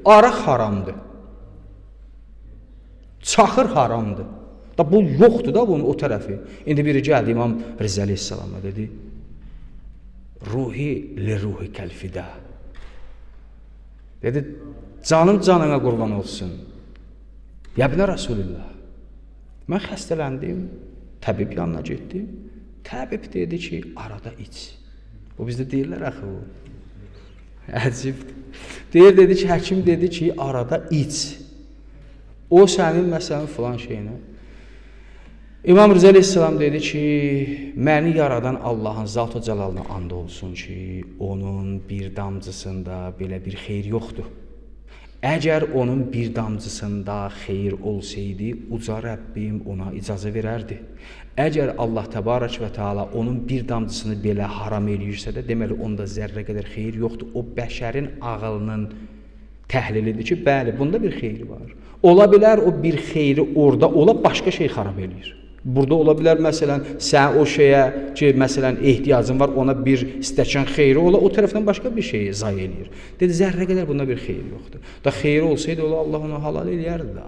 araq haramdır. Çaxır haramdır. Da bu yoxdur da bunun o tərəfi. İndi biri gəldi İmam Rıza əleyhissalama dedi: "Ruhi li ruhi kəlfida." Dedi: "Canım canına qurban olsun. Ya ibn Rasulullah. Mən xəstələndim, təbib yanına getdim. Təbib dedi ki, arada iç." Bu bizdə deyirlər axı o. Əcibdir. Dedi ki, həkim dedi ki, arada iç. O sənin məsələn filan şeyinə. İmam Rıza əleyhissalam dedi ki, məni yaradan Allahın zat-ı cəlalına and olsun ki, onun bir damcısında belə bir xeyir yoxdur. Əgər onun bir damcısında xeyir olsaydı, uca Rəbbim ona icazə verərdi. Əgər Allah təbarək və Teala onun bir damcısını belə haram eləyirsə də, deməli onda zərrə qədər xeyir yoxdur. O bəşərin ağlının təhlilidir ki, bəli, bunda bir xeyri var. Ola bilər o bir xeyri orada ola başqa şey xarab eləyir. Burada ola bilər məsələn sən o şeyə ki, məsələn ehtiyacın var, ona bir stəkan xeyri ola, o tərəfdən başqa bir şeyi zay eləyir. Dedi, zərrə qədər bunda bir xeyir yoxdur. Da xeyri olsaydı, Allah onu halal eləyərdi da.